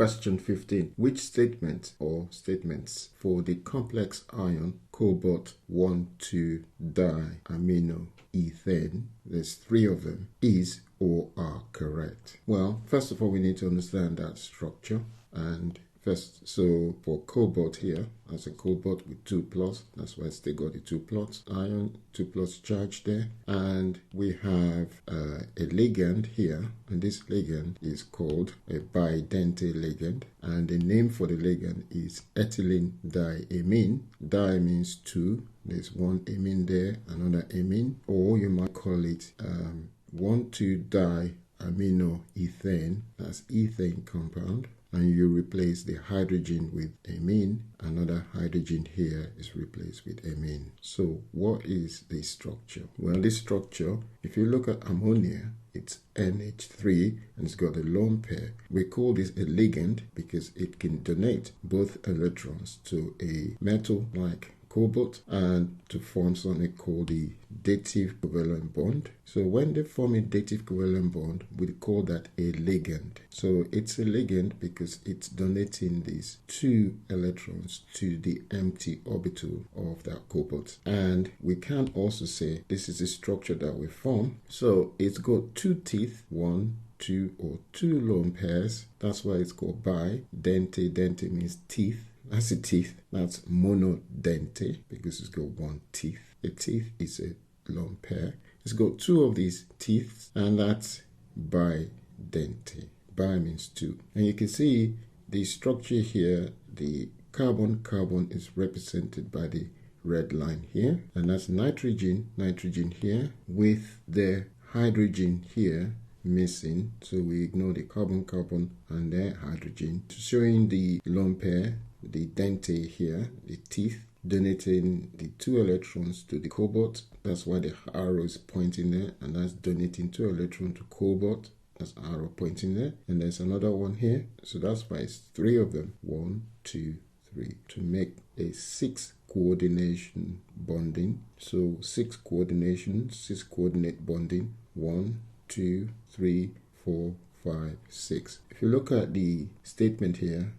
Question 15. Which statement or statements for the complex ion cobalt 1,2 diaminoethane, there's 3 of them, is or are correct? Well, first of all, we need to understand that structure. And first, so for cobalt here, as a cobalt with 2 plus, that's why I still got the 2 plus ion, 2 plus charge there. And we have a ligand here, and this ligand is called a bidente ligand. And the name for the ligand is ethylene diamine. Di means 2. There's one amine there, another amine, or you might call it 1,2 diaminoethane. That's ethane compound. And you replace the hydrogen with amine. Another hydrogen here is replaced with amine. So what is the structure? Well, this structure, if you look at ammonia, it's NH3 and it's got a lone pair. We call this a ligand because it can donate both electrons to a metal like cobalt and to form something called the dative covalent bond. So when they form a dative covalent bond, we call that a ligand. So it's a ligand because it's donating these 2 electrons to the empty orbital of that cobalt. And we can also say this is a structure that we form. So it's got 2 teeth, 1, 2 or 2 lone pairs. That's why it's called bi-dente. Dente means teeth. That's a teeth. That's monodente because it's got 1 teeth. A teeth is a lone pair. It's got 2 of these teeth, and that's bidente. Bi means 2. And you can see the structure here, the carbon is represented by the red line here, and that's nitrogen here with the hydrogen here missing. So we ignore the carbon and the hydrogen, showing the lone pair, the dente here, the teeth, donating the 2 electrons to the cobalt. That's why the arrow is pointing there, and that's donating 2 electrons to cobalt. That's arrow pointing there. And there's another one here. So that's why it's 3 of them. 1, 2, 3 to make a 6 coordination bonding. So 6 coordinate bonding. 1, 2, 3, 4, 5, 6. If you look at the statement here,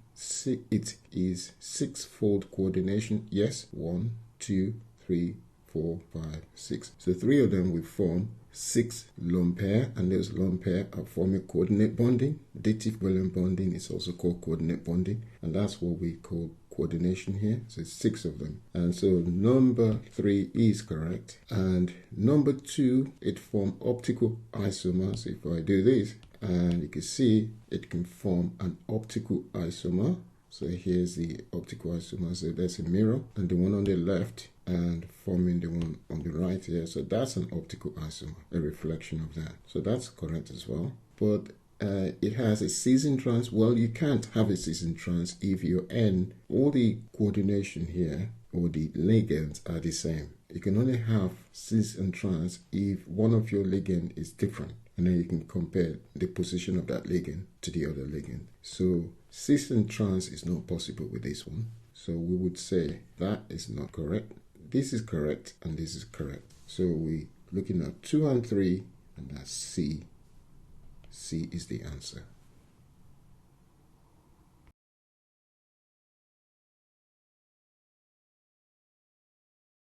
it is 6-fold coordination. Yes, 1, 2, 3, 4, 5, 6. So 3 of them will form 6 lone pair, and those lone pair are forming coordinate bonding. Dative covalent bonding is also called coordinate bonding, and that's what we call coordination here. So it's 6 of them. And so number 3 is correct. And number 2, it forms optical isomers. If I do this, and you can see it can form an optical isomer. So here's the optical isomer. So that's a mirror, and the one on the left and forming the one on the right here. So that's an optical isomer, a reflection of that. So that's correct as well. But it has a cis trans. Well, you can't have a cis trans if your N, all the coordination here, or the ligands are the same. You can only have cis and trans if one of your ligand is different. And then you can compare the position of that ligand to the other ligand. So cis and trans is not possible with this one. So we would say that is not correct. This is correct, and this is correct. So we're looking at 2 and 3, and that's C. C is the answer.